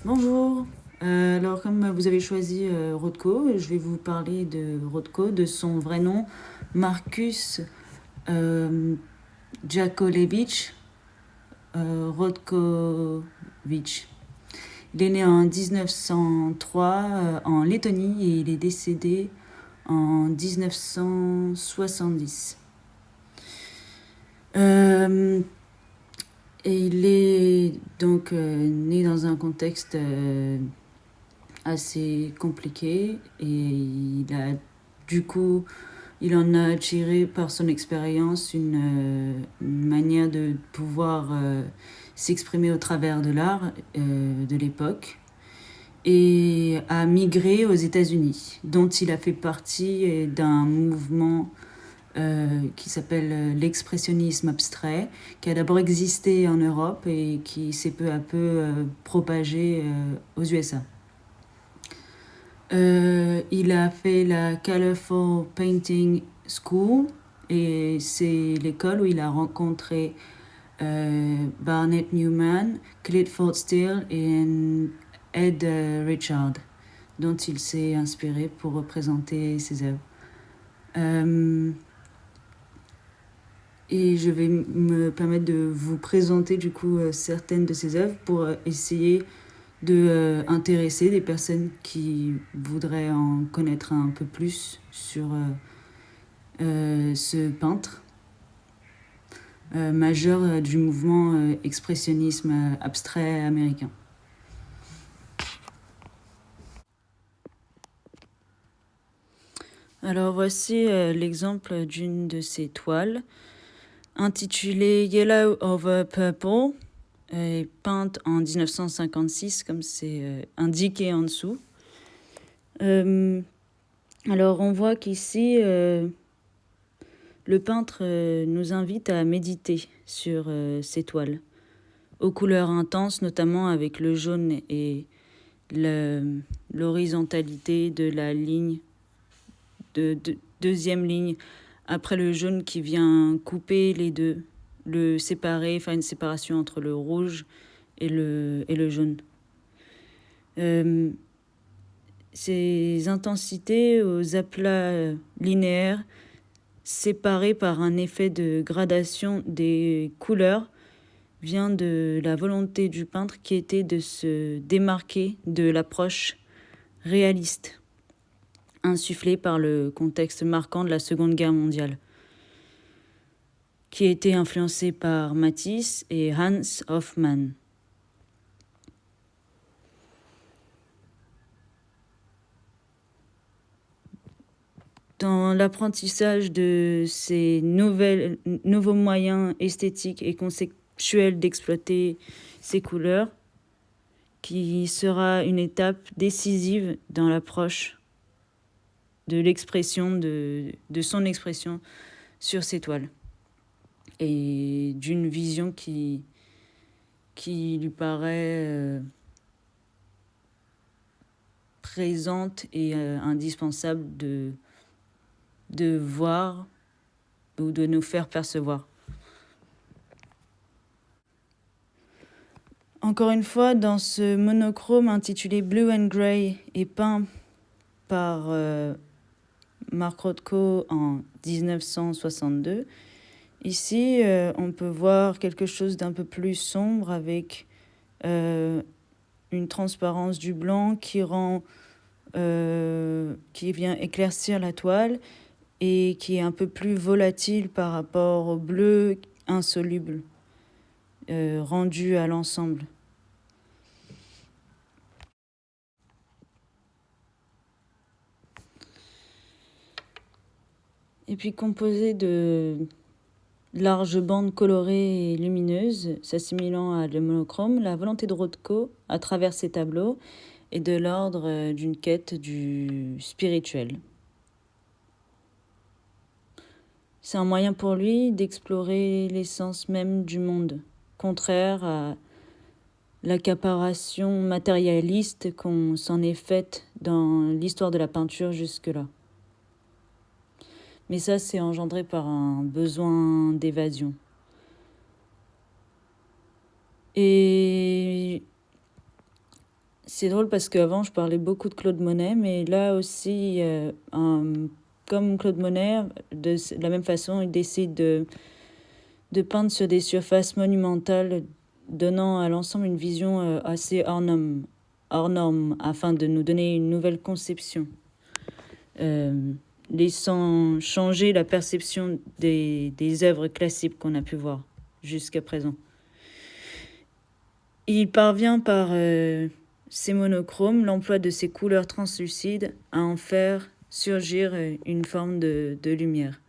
Bonjour. Alors, comme vous avez choisi Rothko, je vais vous parler de Rothko, de son vrai nom, Marcus Jakolevich Rothkovich. Il est né en 1903 en Lettonie et il est décédé en 1970. Et il est donc né dans un contexte assez compliqué et du coup, il en a tiré par son expérience une manière de pouvoir s'exprimer au travers de l'art de l'époque et a migré aux États-Unis, dont il a fait partie d'un mouvement qui s'appelle l'expressionnisme abstrait, qui a d'abord existé en Europe et qui s'est peu à peu propagé aux USA. Il a fait la Colorful Painting School et c'est l'école où il a rencontré Barnett Newman, Clifford Steele et Ed Richard, dont il s'est inspiré pour représenter ses œuvres. Et je vais me permettre de vous présenter du coup certaines de ses œuvres pour essayer de intéresser des personnes qui voudraient en connaître un peu plus sur ce peintre majeur du mouvement expressionnisme abstrait américain. Alors voici l'exemple d'une de ses toiles intitulée Yellow over Purple, peinte en 1956 comme c'est indiqué en dessous. Alors on voit qu'ici le peintre nous invite à méditer sur ces toiles, aux couleurs intenses, notamment avec le jaune et l'horizontalité de la ligne, de deuxième ligne, après le jaune qui vient couper les deux, le séparer, faire une séparation entre le rouge et le jaune. Ces intensités aux aplats linéaires, séparés par un effet de gradation des couleurs, vient de la volonté du peintre qui était de se démarquer de l'approche réaliste, insufflée par le contexte marquant de la Seconde Guerre mondiale, qui était influencé par Matisse et Hans Hofmann. Dans l'apprentissage de ces nouveaux moyens esthétiques et conceptuels d'exploiter ces couleurs, qui sera une étape décisive dans l'approche de l'expression, de son expression sur ces toiles. Et d'une vision qui lui paraît présente et indispensable de voir ou de nous faire percevoir. Encore une fois, dans ce monochrome intitulé Blue and Grey et peint par Mark Rothko en 1962, ici on peut voir quelque chose d'un peu plus sombre avec une transparence du blanc qui vient éclaircir la toile et qui est un peu plus volatile par rapport au bleu insoluble rendu à l'ensemble. Et puis composé de larges bandes colorées et lumineuses, s'assimilant à le monochrome, la volonté de Rothko, à travers ces tableaux, est de l'ordre d'une quête du spirituel. C'est un moyen pour lui d'explorer l'essence même du monde, contraire à l'accaparation matérialiste qu'on s'en est faite dans l'histoire de la peinture jusque-là. Mais ça, c'est engendré par un besoin d'évasion. Et C'est drôle parce qu'avant, je parlais beaucoup de Claude Monet, mais là aussi, comme Claude Monet, de la même façon, il décide de peindre sur des surfaces monumentales, donnant à l'ensemble une vision assez hors norme, afin de nous donner une nouvelle conception, laissant changer la perception des œuvres classiques qu'on a pu voir jusqu'à présent. Il parvient par ses monochromes, l'emploi de ces couleurs translucides, à en faire surgir une forme de lumière.